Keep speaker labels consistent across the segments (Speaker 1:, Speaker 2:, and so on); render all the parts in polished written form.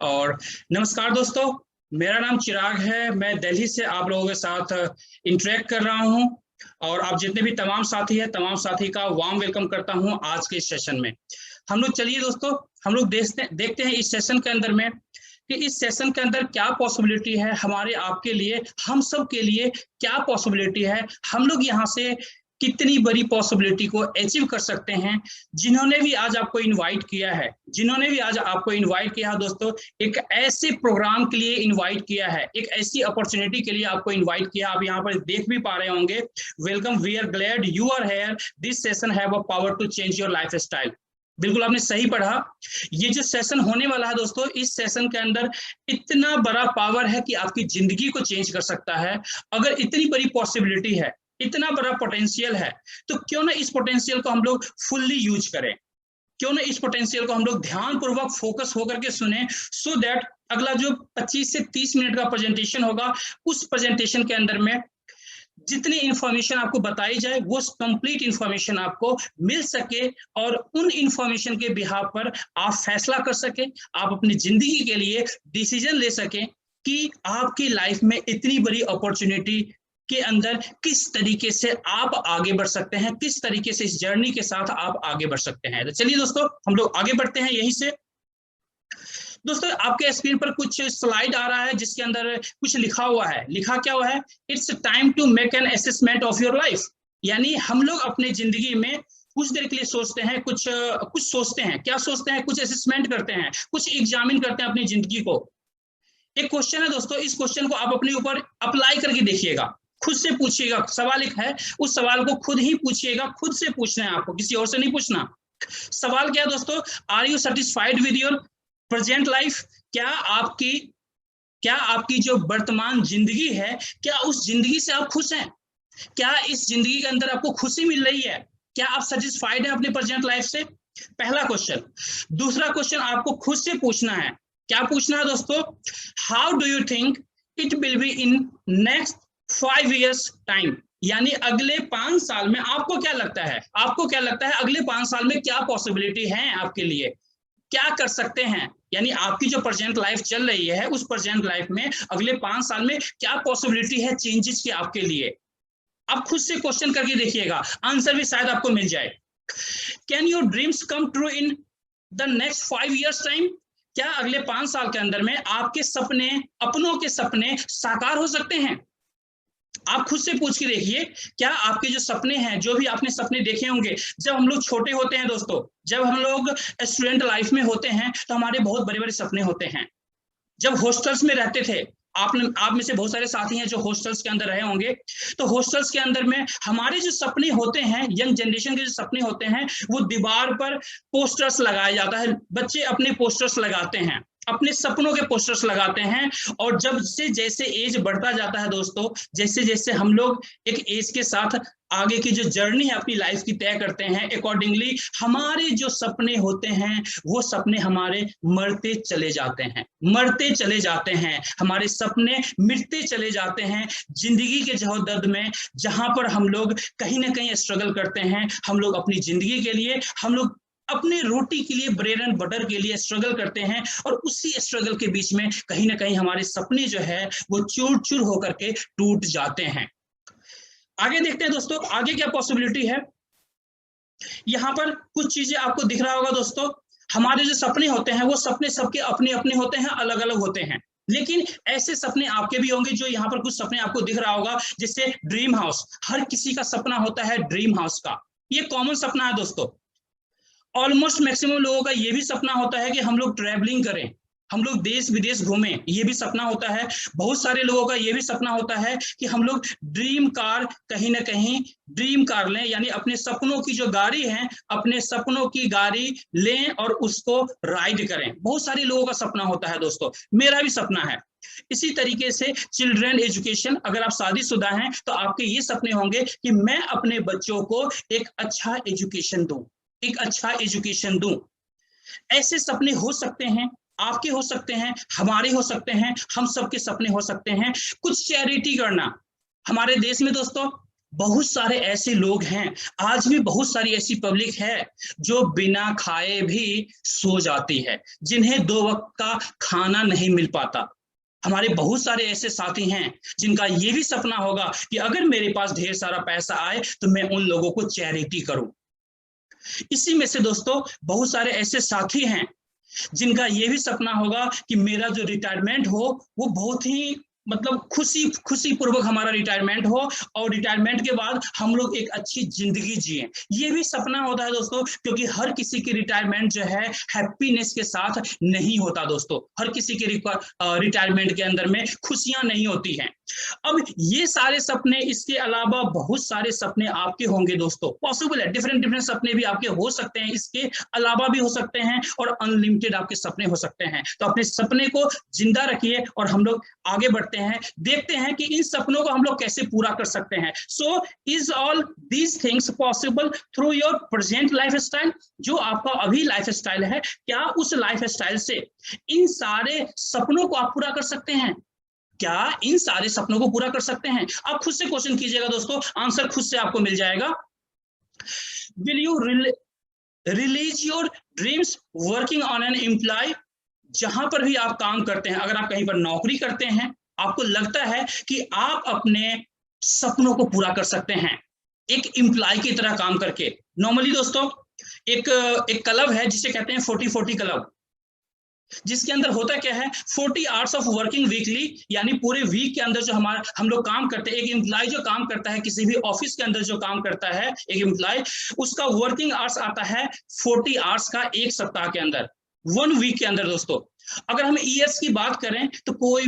Speaker 1: और नमस्कार दोस्तों, मेरा नाम चिराग है। मैं दिल्ली से आप लोगों के साथ इंटरेक्ट कर रहा हूं और आप जितने भी तमाम साथी हैं, तमाम साथी का वार्म वेलकम करता हूं आज के इस सेशन में। हम लोग चलिए दोस्तों, हम लोग देखते हैं इस सेशन के अंदर में कि इस सेशन के अंदर क्या पॉसिबिलिटी है हमारे आपके लिए, हम सब के लिए क्या पॉसिबिलिटी है, हम लोग यहाँ से कितनी बड़ी पॉसिबिलिटी को अचीव कर सकते हैं। जिन्होंने भी आज आपको इनवाइट किया है, दोस्तों, एक ऐसे प्रोग्राम के लिए इनवाइट किया है, एक ऐसी अपॉर्चुनिटी के लिए आपको इनवाइट किया। आप यहाँ पर देख भी पा रहे होंगे, welcome, we are glad you are here, this session have a power to change your lifestyle. बिल्कुल आपने सही पढ़ा। ये जो सेशन होने वाला है दोस्तों, इस सेशन के अंदर इतना बड़ा पावर है कि आपकी जिंदगी को चेंज कर सकता है। अगर इतनी बड़ी पॉसिबिलिटी है, इतना बड़ा पोटेंशियल है, तो क्यों ना इस पोटेंशियल को हम लोग फुल्ली यूज करें, क्यों ना इस पोटेंशियल को हम लोग ध्यानपूर्वक फोकस होकर के सुने, सो दैट अगला जो 25 से 30 मिनट का प्रेजेंटेशन होगा, उस प्रेजेंटेशन के अंदर में जितनी इंफॉर्मेशन आपको बताई जाए वो कंप्लीट इंफॉर्मेशन आपको मिल सके और उन इंफॉर्मेशन के बिहाफ पर आप फैसला कर सके, आप अपनी जिंदगी के लिए डिसीजन ले सकें कि आपकी लाइफ में इतनी बड़ी अपॉर्चुनिटी के अंदर किस तरीके से आप आगे बढ़ सकते हैं, किस तरीके से इस जर्नी के साथ आप आगे बढ़ सकते हैं। तो चलिए दोस्तों, हम लोग आगे बढ़ते हैं यहीं से। दोस्तों, आपके स्क्रीन पर कुछ स्लाइड आ रहा है जिसके अंदर कुछ लिखा हुआ है। लिखा क्या हुआ है? It's time to make an assessment of your life. यानी हम लोग अपने जिंदगी में कुछ देर के लिए सोचते हैं, कुछ सोचते हैं। क्या सोचते हैं? कुछ असेसमेंट करते हैं, कुछ एग्जामिन करते हैं अपनी जिंदगी को। एक क्वेश्चन है दोस्तों, इस क्वेश्चन को आप अपने ऊपर अप्लाई करके देखिएगा, खुद से पूछिएगा। सवाल एक है, उस सवाल को खुद ही पूछिएगा, खुद से पूछना है आपको, किसी और से नहीं पूछना। सवाल क्या है दोस्तों? Are you satisfied with your present life? क्या आपकी जो वर्तमान जिंदगी है, क्या उस जिंदगी से आप खुश हैं? क्या इस जिंदगी के अंदर आपको खुशी मिल रही है? क्या आप सेटिस्फाइड हैं अपने प्रेजेंट लाइफ से? पहला क्वेश्चन। दूसरा क्वेश्चन आपको खुद से पूछना है। क्या पूछना है दोस्तों? How do you think it will be in next 5 years time? यानी अगले 5 साल में आपको क्या लगता है, अगले 5 साल में क्या पॉसिबिलिटी है आपके लिए, क्या कर सकते हैं? यानी आपकी जो प्रेजेंट लाइफ चल रही है, उस प्रेजेंट लाइफ में अगले 5 साल में क्या पॉसिबिलिटी है चेंजेस की आपके लिए? आप खुद से क्वेश्चन करके देखिएगा, आंसर भी शायद आपको मिल जाए। Can your dreams come true in the next 5 years time? क्या अगले 5 साल के अंदर में आपके सपने, अपनों के सपने साकार हो सकते हैं? आप खुद से पूछ के देखिए, क्या आपके जो सपने हैं, जो भी आपने सपने देखे होंगे, जब हम लोग छोटे होते हैं दोस्तों, जब हम लोग स्टूडेंट लाइफ में होते हैं, तो हमारे बहुत बड़े बड़े सपने होते हैं। जब हॉस्टल्स में रहते थे, आप में से बहुत सारे साथी हैं जो हॉस्टल्स के अंदर रहे होंगे, तो हॉस्टल्स के अंदर में हमारे जो सपने होते हैं, यंग जनरेशन के जो सपने होते हैं, वो दीवार पर पोस्टर्स लगाया जाता है। बच्चे अपने पोस्टर्स लगाते हैं, अपने सपनों के पोस्टर्स लगाते हैं। और जब से जैसे एज बढ़ता जाता है दोस्तों, जैसे जैसे हम लोग एक एज के साथ आगे की जो जर्नी है अपनी लाइफ की तय करते हैं, अकॉर्डिंगली हमारे जो सपने होते हैं, वो सपने हमारे मरते चले जाते हैं, हमारे सपने मिटते चले जाते हैं। जिंदगी के जहोदर्द में जहां पर हम लोग कहीं ना कहीं स्ट्रगल करते हैं, हम लोग अपनी जिंदगी के लिए, हम लोग अपने रोटी के लिए, ब्रेड एंड बटर के लिए स्ट्रगल करते हैं, और उसी स्ट्रगल के बीच में कहीं ना कहीं हमारे सपने जो है वो चूर चूर होकर के टूट जाते हैं। आगे देखते हैं दोस्तों, आगे क्या पॉसिबिलिटी है। यहां पर कुछ चीजें आपको दिख रहा होगा दोस्तों। हमारे जो सपने होते हैं, वो सपने सबके अपने अपने होते हैं, अलग अलग होते हैं। लेकिन ऐसे सपने आपके भी होंगे, जो यहाँ पर कुछ सपने आपको दिख रहा होगा, जिससे ड्रीम हाउस, हर किसी का सपना होता है ड्रीम हाउस का। ये कॉमन सपना है दोस्तों। ऑलमोस्ट मैक्सिमम लोगों का ये भी सपना होता है कि हम लोग ट्रैवलिंग करें, हम लोग देश विदेश घूमें, ये भी सपना होता है। बहुत सारे लोगों का ये भी सपना होता है कि हम लोग ड्रीम कार, कहीं ना कहीं ड्रीम कार लें, यानी अपने सपनों की जो गाड़ी है, अपने सपनों की गाड़ी लें और उसको राइड करें। बहुत सारे लोगों का सपना होता है दोस्तों, मेरा भी सपना है। इसी तरीके से चिल्ड्रन एजुकेशन, अगर आप शादीशुदा हैं तो आपके ये सपने होंगे कि मैं अपने बच्चों को एक अच्छा एजुकेशन दूं, एक अच्छा एजुकेशन दूं। ऐसे सपने हो सकते हैं, आपके हो सकते हैं, हमारे हो सकते हैं, हम सबके सपने हो सकते हैं। कुछ चैरिटी करना, हमारे देश में दोस्तों बहुत सारे ऐसे लोग हैं, आज भी बहुत सारी ऐसी पब्लिक है जो बिना खाए भी सो जाती है, जिन्हें 2 वक्त का खाना नहीं मिल पाता। हमारे बहुत सारे ऐसे साथी हैं जिनका ये भी सपना होगा कि अगर मेरे पास ढेर सारा पैसा आए तो मैं उन लोगों को चैरिटी करूं। इसी में से दोस्तों बहुत सारे ऐसे साथी हैं जिनका ये भी सपना होगा कि मेरा जो रिटायरमेंट हो वो बहुत ही मतलब खुशी पूर्वक हमारा रिटायरमेंट हो, और रिटायरमेंट के बाद हम लोग एक अच्छी जिंदगी जिए। ये भी सपना होता है दोस्तों, क्योंकि हर किसी की रिटायरमेंट जो है हैप्पीनेस के साथ नहीं होता दोस्तों। हर किसी के रिटायरमेंट के अंदर में खुशियां नहीं होती हैं। अब ये सारे सपने, इसके अलावा बहुत सारे सपने आपके होंगे दोस्तों, पॉसिबल है, डिफरेंट डिफरेंट सपने भी आपके हो सकते हैं, इसके अलावा भी हो सकते हैं, और अनलिमिटेड आपके सपने हो सकते हैं। तो अपने सपने को जिंदा रखिए और हम लोग आगे बढ़ते हैं, देखते हैं कि इन सपनों को हम लोग कैसे पूरा कर सकते हैं। So is all these things possible through your present life style? जो आपका अभी लाइफ स्टाइल है, क्या उस लाइफ स्टाइल से इन सारे सपनों को आप पूरा कर सकते हैं? क्या इन सारे सपनों को पूरा कर सकते हैं? आप खुद से क्वेश्चन कीजिएगा दोस्तों, आंसर खुद से आपको मिल जाएगा। Will you release your dreams working on an employ? जहां पर भी आप काम करते हैं, अगर आप कहीं पर नौकरी करते हैं, आपको लगता है कि आप अपने सपनों को पूरा कर सकते हैं एक एम्प्लॉय की तरह काम करके। नॉर्मली दोस्तों एक क्लब है जिसे कहते हैं 40-40 क्लब, जिसके अंदर होता क्या है, 40 आवर्स ऑफ वर्किंग वीकली, यानी पूरे वीक के अंदर जो हम लोग काम करते हैं, एक एम्प्लॉय जो काम करता है किसी भी ऑफिस के अंदर जो काम करता है एक एम्प्लॉय, उसका वर्किंग आवर्स आता है 40 आवर्स का एक सप्ताह के अंदर, 1 वीक के अंदर दोस्तों। अगर हम ईयर्स की बात करें तो कोई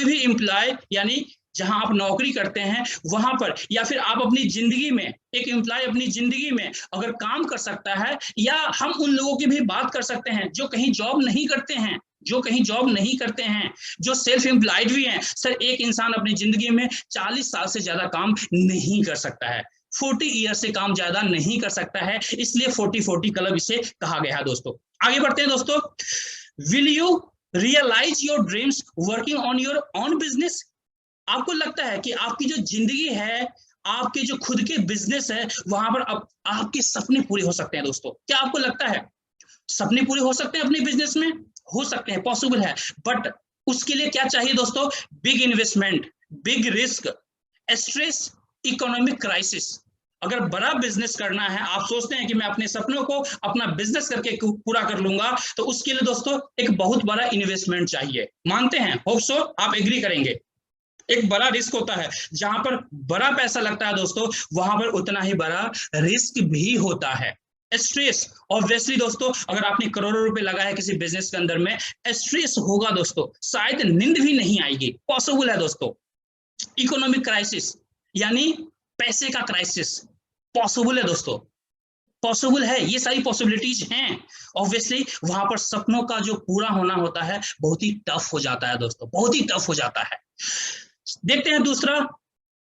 Speaker 1: भी एम्प्लॉय यानी जहां आप नौकरी करते हैं वहां पर, या फिर आप अपनी जिंदगी में, एक एम्प्लॉय अपनी जिंदगी में अगर काम कर सकता है, या हम उन लोगों की भी बात कर सकते हैं जो कहीं जॉब नहीं करते हैं, जो सेल्फ एम्प्लॉयड भी हैं। सर, एक इंसान अपनी जिंदगी में 40 साल से ज्यादा काम नहीं कर सकता है, 40 ईयर से काम ज्यादा नहीं कर सकता है, इसलिए 40-40 क्लब इसे कहा गया है दोस्तों। आगे बढ़ते हैं दोस्तों। Will you realise your dreams working on your own business? आपको लगता है कि आपकी जो जिंदगी है, आपके जो खुद के बिजनेस है, वहां पर आपके सपने पूरे हो सकते हैं दोस्तों? क्या आपको लगता है सपने पूरे हो सकते हैं अपने बिजनेस में? हो सकते हैं, पॉसिबल है, बट उसके लिए क्या चाहिए दोस्तों? Big investment, big risk, stress, economic crisis. अगर बड़ा बिजनेस करना है, आप सोचते हैं कि मैं अपने सपनों को अपना बिजनेस करके पूरा कर लूंगा, तो उसके लिए दोस्तों एक बहुत बड़ा इन्वेस्टमेंट चाहिए। मानते हैं, होप सो आप एग्री करेंगे। एक बड़ा रिस्क होता है, जहां पर बड़ा पैसा लगता है दोस्तों, वहां पर उतना ही बड़ा रिस्क भी होता है। स्ट्रेस, ऑब्वियसली दोस्तों, अगर आपने करोड़ों रुपए लगाए किसी बिजनेस के अंदर में, स्ट्रेस होगा दोस्तों, शायद नींद भी नहीं आएगी, पॉसिबल है दोस्तों। इकोनॉमिक क्राइसिस यानी पैसे का क्राइसिस, पॉसिबल है दोस्तों, पॉसिबल है, ये सारी पॉसिबिलिटीज हैं। ऑब्वियसली वहां पर सपनों का जो पूरा होना होता है बहुत ही टफ हो जाता है दोस्तों, बहुत ही टफ हो जाता है। देखते हैं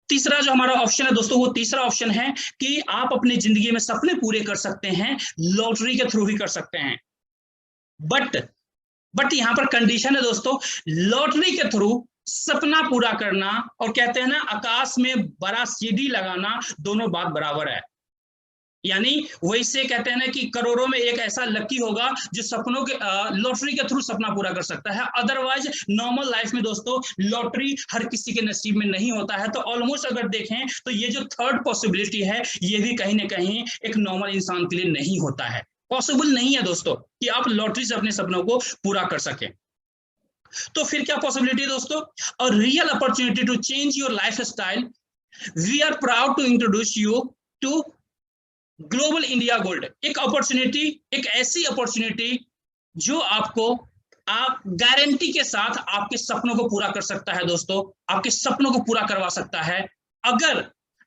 Speaker 1: तीसरा जो हमारा ऑप्शन है दोस्तों, वो तीसरा ऑप्शन है कि आप अपनी जिंदगी में सपने पूरे कर सकते हैं, लॉटरी के थ्रू भी कर सकते हैं। बट यहां पर कंडीशन है दोस्तों, लॉटरी के थ्रू सपना पूरा करना और कहते हैं ना आकाश में बड़ा सीढ़ी लगाना, दोनों बात बराबर है। यानी वैसे कहते हैं ना कि करोड़ों में एक ऐसा लकी होगा जो सपनों के लॉटरी के थ्रू सपना पूरा कर सकता है। अदरवाइज नॉर्मल लाइफ में दोस्तों लॉटरी हर किसी के नसीब में नहीं होता है। तो ऑलमोस्ट अगर देखें तो ये जो थर्ड पॉसिबिलिटी है, ये भी कहीं ना कहीं एक नॉर्मल इंसान के लिए नहीं होता है, पॉसिबल नहीं है दोस्तों कि आप लॉटरी से अपने सपनों को पूरा कर सकें। तो फिर क्या पॉसिबिलिटी है दोस्तों? A real opportunity to change your lifestyle. We are proud to introduce you to Global India Gold. एक अपॉर्चुनिटी, एक ऐसी अपॉर्चुनिटी जो आपको आप गारंटी के साथ आपके सपनों को पूरा कर सकता है दोस्तों, आपके सपनों को पूरा करवा सकता है, अगर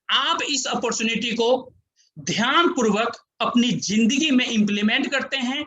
Speaker 1: आप इस अपॉर्चुनिटी को ध्यान पूर्वक अपनी जिंदगी में इंप्लीमेंट करते हैं,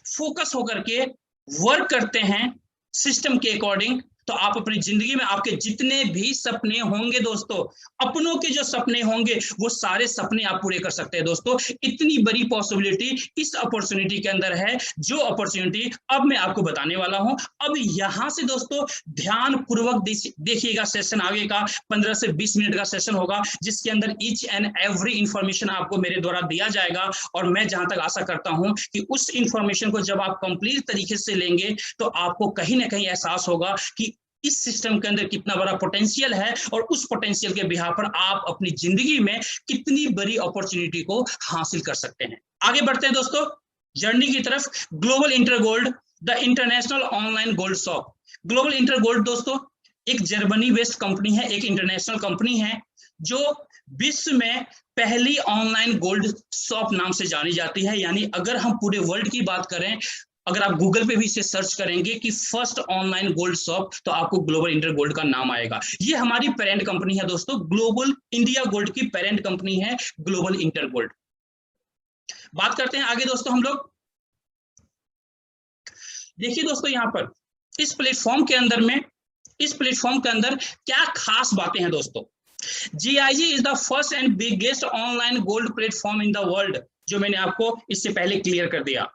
Speaker 1: फोकस होकर के वर्क करते हैं सिस्टम के अकॉर्डिंग, तो आप अपनी जिंदगी में आपके जितने भी सपने होंगे दोस्तों, अपनों के जो सपने होंगे वो सारे सपने आप पूरे कर सकते हैं दोस्तों। इतनी बड़ी पॉसिबिलिटी इस अपॉर्चुनिटी के अंदर है, जो अपॉर्चुनिटी अब मैं आपको बताने वाला हूं। अब यहां से दोस्तों ध्यान पूर्वक देखिएगा, सेशन आगे का 15 से 20 मिनट का सेशन होगा, जिसके अंदर ईच एंड एवरी इंफॉर्मेशन आपको मेरे द्वारा दिया जाएगा। और मैं जहां तक आशा करता हूं कि उस इंफॉर्मेशन को जब आप कंप्लीट तरीके से लेंगे तो आपको कहीं ना कहीं एहसास होगा कि इस सिस्टम के अंदर कितना बड़ा पोटेंशियल है, और उस पोटेंशियल के बिहाफ पर आप अपनी जिंदगी में कितनी बड़ी अपॉर्चुनिटी को हासिल कर सकते हैं। आगे बढ़ते हैं दोस्तों जर्नी की तरफ। Global Inter gold, the international online Gold shop. Global Inter gold दोस्तों एक जर्मनी बेस्ड कंपनी है, एक इंटरनेशनल कंपनी है, जो विश्व में पहली ऑनलाइन गोल्ड शॉप नाम से जानी जाती है। यानी अगर हम पूरे वर्ल्ड की बात करें, अगर आप गूगल पे भी इसे सर्च करेंगे कि फर्स्ट ऑनलाइन गोल्ड शॉप, तो आपको ग्लोबल इंटर गोल्ड का नाम आएगा। ये हमारी पेरेंट कंपनी है दोस्तों, ग्लोबल इंडिया गोल्ड की पेरेंट कंपनी है ग्लोबल इंटर गोल्ड। बात करते हैं आगे दोस्तों हम लोग। देखिए दोस्तों यहाँ पर इस प्लेटफॉर्म के अंदर क्या खास बातें हैं दोस्तों। GIG is the first and biggest online gold platform in the world, जो मैंने आपको इससे पहले क्लियर कर दिया।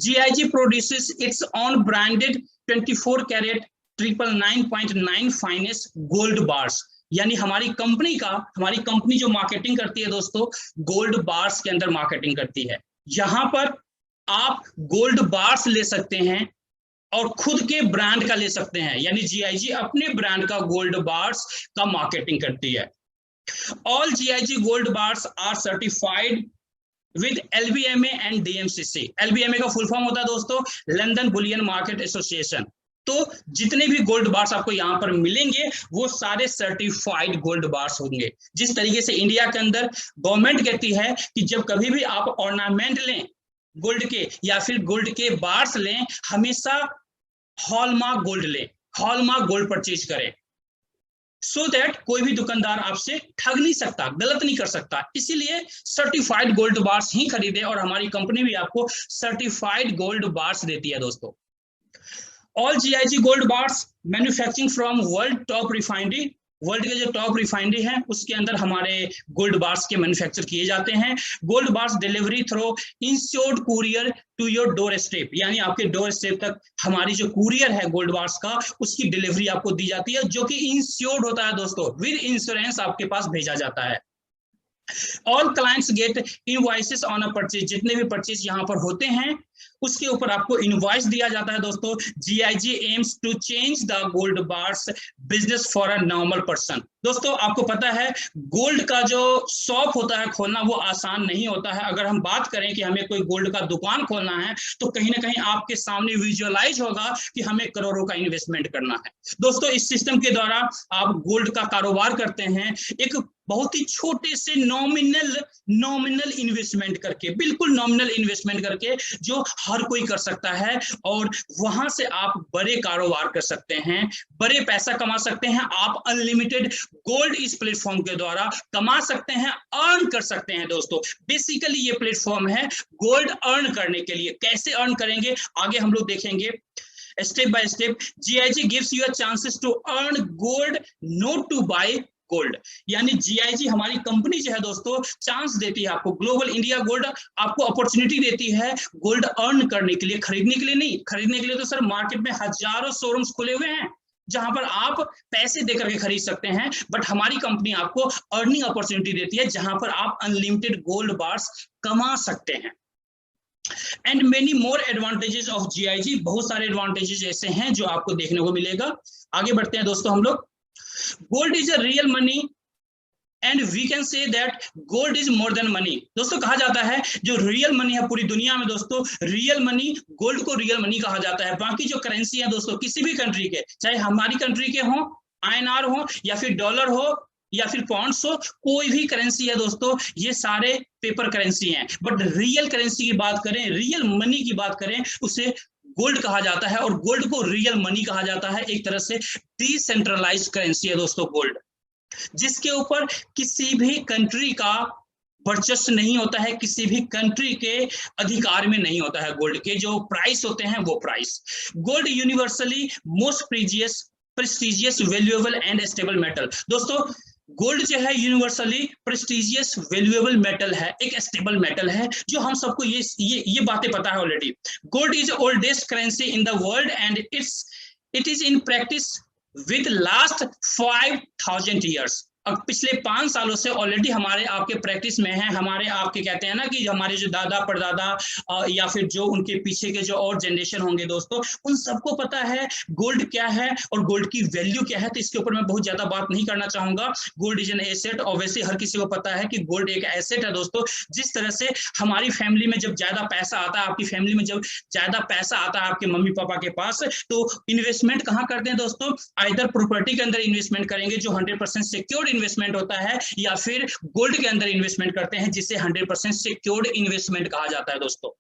Speaker 1: GIG produces its own branded 24 carat 999.9 finest gold bars. यानी हमारी कंपनी जो मार्केटिंग करती है दोस्तों, गोल्ड बार्स के अंदर मार्केटिंग करती है। यहां पर आप गोल्ड बार्स ले सकते हैं और खुद के ब्रांड का ले सकते हैं। यानी GIG अपने ब्रांड का गोल्ड बार्स का मार्केटिंग करती है। All GIG gold bars are certified with LBMA and DMCC। LBMA का फुल फॉर्म होता है दोस्तों लंदन बुलियन मार्केट एसोसिएशन। तो जितने भी गोल्ड बार्स आपको यहाँ पर मिलेंगे वो सारे सर्टिफाइड गोल्ड बार्स होंगे। जिस तरीके से इंडिया के अंदर गवर्नमेंट कहती है कि जब कभी भी आप ऑर्नामेंट लें गोल्ड के या फिर गोल्ड के बार्स लें, हमेशा हॉलमार्क गोल्ड लें, हॉलमार्क गोल्ड परचेज करें, सो दैट कोई भी दुकानदार आपसे ठग नहीं सकता, गलत नहीं कर सकता। इसीलिए सर्टिफाइड गोल्ड बार्स ही खरीदे, और हमारी कंपनी भी आपको सर्टिफाइड गोल्ड बार्स देती है दोस्तों। All GIG gold bars manufacturing from world top refinery. World के जो टॉप रिफाइनरी है उसके अंदर हमारे गोल्ड बार्स के मैन्युफैक्चर किए जाते हैं। Gold bars delivery through insured courier to your doorstep. यानी आपके डोर स्टेप तक हमारी जो कुरियर है गोल्ड बार्स का, उसकी डिलीवरी आपको दी जाती है, जो कि इंश्योर्ड होता है दोस्तों, विद इंश्योरेंस आपके पास भेजा जाता है। All clients get invoices on a purchase. जितने भी परचेज यहाँ पर होते हैं उसके ऊपर आपको इनवॉइस दिया जाता है दोस्तों। GIG aims to change the gold bars business for a normal person. दोस्तों आपको पता है गोल्ड का जो शॉप होता है खोलना वो आसान नहीं होता है। अगर हम बात करें कि हमें कोई गोल्ड का दुकान खोलना है तो कहीं ना कहीं आपके सामने विजुअलाइज होगा कि हमें करोड़ों का इन्वेस्टमेंट करना है। दोस्तों इस सिस्टम के द्वारा आप गोल्ड का कारोबार करते हैं एक बहुत ही छोटे से नॉमिनल इन्वेस्टमेंट करके, बिल्कुल नॉमिनल इन्वेस्टमेंट करके, जो हर कोई कर सकता है, और वहां से आप बड़े कारोबार कर सकते हैं, बड़े पैसा कमा सकते हैं। आप अनलिमिटेड गोल्ड इस प्लेटफॉर्म के द्वारा कमा सकते हैं, अर्न कर सकते हैं दोस्तों। बेसिकली ये प्लेटफॉर्म है गोल्ड अर्न करने के लिए। कैसे अर्न करेंगे आगे हम लोग देखेंगे step by step. GIG gives you a chances to earn gold, not to buy gold. यानी GIG हमारी कंपनी जो है दोस्तों चांस देती है आपको, ग्लोबल इंडिया गोल्ड आपको अपॉर्चुनिटी देती है गोल्ड अर्न करने के लिए, खरीदने के लिए नहीं। खरीदने के लिए तो सर मार्केट में हजारों शोरूम्स खुले हुए हैं जहां पर आप पैसे देकर के खरीद सकते हैं, बट हमारी कंपनी आपको अर्निंग अपॉर्चुनिटी देती है जहां पर आप अनलिमिटेड गोल्ड बार्स कमा सकते हैं। And many more advantages of GIG। बहुत सारे एडवांटेजेस ऐसे हैं जो आपको देखने को मिलेगा। आगे बढ़ते हैं दोस्तों हम लोग। Gold is a real money and we can say that gold is more than money. दोस्तों कहा जाता है जो रियल मनी है पूरी दुनिया में दोस्तों, रियल मनी, गोल्ड को रियल मनी कहा जाता है। बाकी जो करेंसी है दोस्तों किसी भी कंट्री के, चाहे हमारी कंट्री के हो, INR हो या फिर डॉलर हो या फिर पाउंड्स हो, कोई भी करेंसी है दोस्तों, ये सारे पेपर करेंसी हैं। बट रियल करेंसी की बात करें, रियल मनी की बात करें, उसे गोल्ड कहा जाता है, और गोल्ड को रियल मनी कहा जाता है। एक तरह से डिसेंट्रलाइज्ड करेंसी है दोस्तों गोल्ड, जिसके ऊपर किसी भी कंट्री का वर्चस्व नहीं होता है, किसी भी कंट्री के अधिकार में नहीं होता है। गोल्ड के जो प्राइस होते हैं वो price. Gold universally most precious prestigious, valuable and stable metal. दोस्तों गोल्ड जो है यूनिवर्सली प्रेस्टिजियस, वैल्यूएबल मेटल है, एक स्टेबल मेटल है, जो हम सबको ये बातें पता है already. Gold is oldest currency in the world and it is in practice with last 5000 years. अब पिछले 5 सालों से ऑलरेडी हमारे आपके प्रैक्टिस में है, हमारे आपके कहते हैं ना कि हमारे जो दादा परदादा या फिर जो उनके पीछे के जो और जनरेशन होंगे दोस्तों, उन सबको पता है गोल्ड क्या है और गोल्ड की वैल्यू क्या है। तो इसके ऊपर मैं बहुत ज्यादा बात नहीं करना चाहूंगा। Gold is an asset, obviously हर किसी को पता है कि गोल्ड एक एसेट है दोस्तों। जिस तरह से हमारी फैमिली में जब ज्यादा पैसा आता है, आपकी फैमिली में जब ज्यादा पैसा आता है आपके मम्मी पापा के पास, तो इन्वेस्टमेंट कहाँ करते हैं दोस्तों? आइदर प्रॉपर्टी के अंदर इन्वेस्टमेंट करेंगे जो 100% सिक्योर्ड इन्वेस्टमेंट होता है, या फिर गोल्ड के अंदर इन्वेस्टमेंट करते हैं जिसे 100% सिक्योर्ड इन्वेस्टमेंट कहा जाता है दोस्तों।